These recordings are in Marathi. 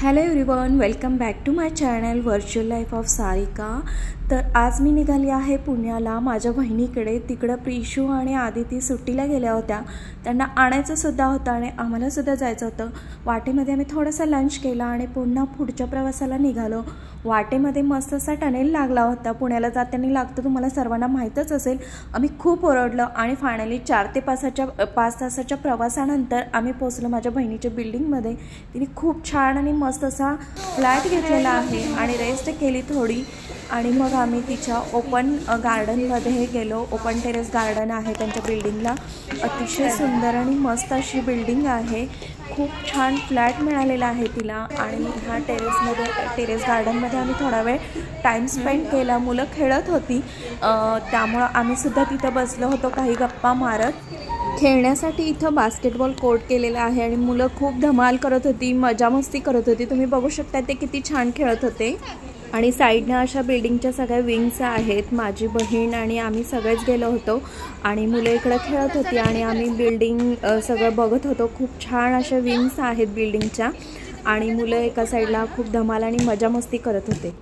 Hello everyone, welcome back to my channel virtual life of Sarika. तर आज मी निघाली आहे पुण्याला माझ्या बहिणीकडे। तिकडे प्रिशू आणि आदिती सुट्टीला गेल्या होत्या, त्यांना आणायचं सुद्धा होतं आणि आम्हाला सुद्धा जायचं होतं। वाटेमध्ये आम्ही थोडासा लंच केला आणि पुन्हा पुढच्या प्रवासाला निघालो। वाटेमध्ये मस्त असा टनेल लागला होता, पुण्याला जाताना लागतो, तुम्हाला सर्वांना माहीतच असेल। आम्ही खूप ओरडलो आणि फायनली 4 ते 5 तासाच्या प्रवासानंतर आम्ही पोहोचलो माझ्या बहिणीच्या बिल्डिंगमध्ये। तिने खूप छान आणि मस्त असा फ्लॅट घेतलेला आहे आणि रेस्ट केली थोडी आणि मग आम्ही तिच्या ओपन गार्डनमध्ये गेलो। ओपन टेरेस गार्डन आहे त्यांच्या बिल्डिंगला, अतिशय सुंदर आणि मस्त अशी बिल्डिंग आहे। खूप छान फ्लॅट मिळालेला आहे तिला आणि ह्या टेरेस गार्डनमध्ये आम्ही थोडा वेळ टाईम स्पेंड केला। मुलं खेळत होती, त्यामुळं आम्ही सुद्धा तिथं बसलो होतो काही गप्पा मारत। खेळण्यासाठी इथं बास्केटबॉल कोर्ट केलेला आहे आणि मुलं खूप धमाल करत होती, मजा मस्ती करत होती। तुम्ही बघू शकता ते किती छान खेळत होते। आणि साईडने अशा बिल्डिंगच्या सगळ्या विंग्स आहेत। माझी बहीण आणि आम्ही सगळेच गेलो होतो आणि मुलं इकडे खेळत होती आणि आम्ही बिल्डिंग सगळं बघत होतो। खूप छान अशा विंग्स आहेत बिल्डिंगच्या आणि मुलं एका साईडला खूप धमाल आणि मजा मस्ती करत होते।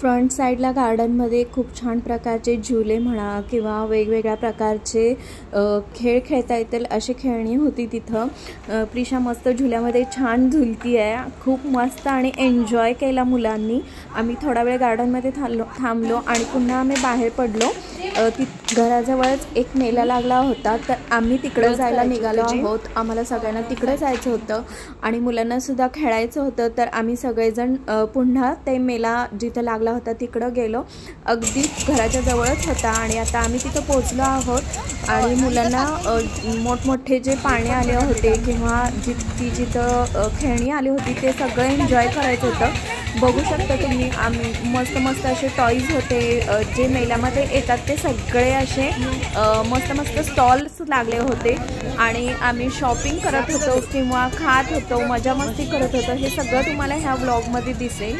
फ्रंट साईडला गार्डनमध्ये खूप छान प्रकारचे झुले म्हणा किंवा वेगवेगळ्या प्रकारचे खेळ खेळता येतील अशी खेळणी होती तिथं। प्रिशा मस्त झुल्यामध्ये छान झुलती आहे, खूप मस्त आणि एन्जॉय केला मुलांनी। आम्ही थोडा वेळ गार्डनमध्ये थांबलो आणि पुन्हा आम्ही बाहेर पडलो। घराजवळच एक मेला लागला होता, तर आम्ही तिकडे जायला निघालो आहोत। आम्हाला सगळ्यांना तिकडे जायचं होतं आणि मुलांना सुद्धा खेळायचं होतं, तर आम्ही सगळेजण पुन्हा ते मेला जिथं लागला होता तिकडं गेलो। अगदी घराच्या जवळच होता आणि आता आम्ही तिथं पोहोचलो आहोत आणि मुलांना मोठमोठे जे पाणी आले होते किंवा जिथं खेळणी आली होती ते सगळं एन्जॉय करायचं होतं। बघू शकता तुम्ही, आम्ही मस्त असे टॉईज होते जे मेल्यामध्ये येतात, ते सगळे असे मस्त स्टॉल्स लागले होते आणि आम्ही शॉपिंग करत होतो किंवा खात होतो, मजा मस्ती करत होतो। हे सगळं तुम्हाला ह्या व्लॉगमध्ये दिसेल।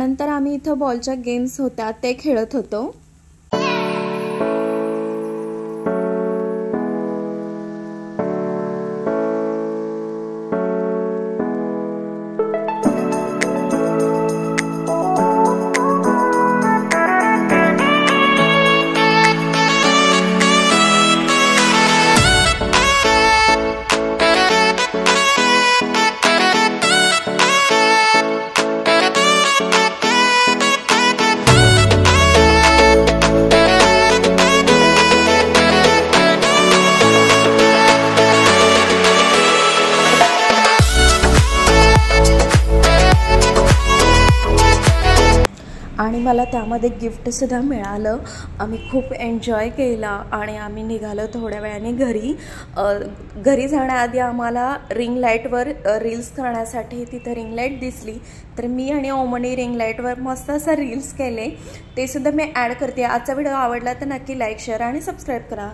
त्यानंतर आम्ही इथं बॉलच्या गेम्स होत्या ते खेळत होतो। आणि मला त्यामध्ये गिफ्टसुद्धा मिळालं। आम्ही खूप एन्जॉय केला आणि आम्ही निघालो थोड्या वेळाने घरी जाण्याआधी आम्हाला रिंग लाईटवर रील्स करण्यासाठी तिथं रिंग लाईट दिसली, तर मी आणि ओमनी रिंग लाईटवर मस्त असं रील्स केले, ते सुद्धा मी ॲड करते। आजचा व्हिडिओ आवडला तर नक्की लाईक शेअर आणि सबस्क्राईब करा।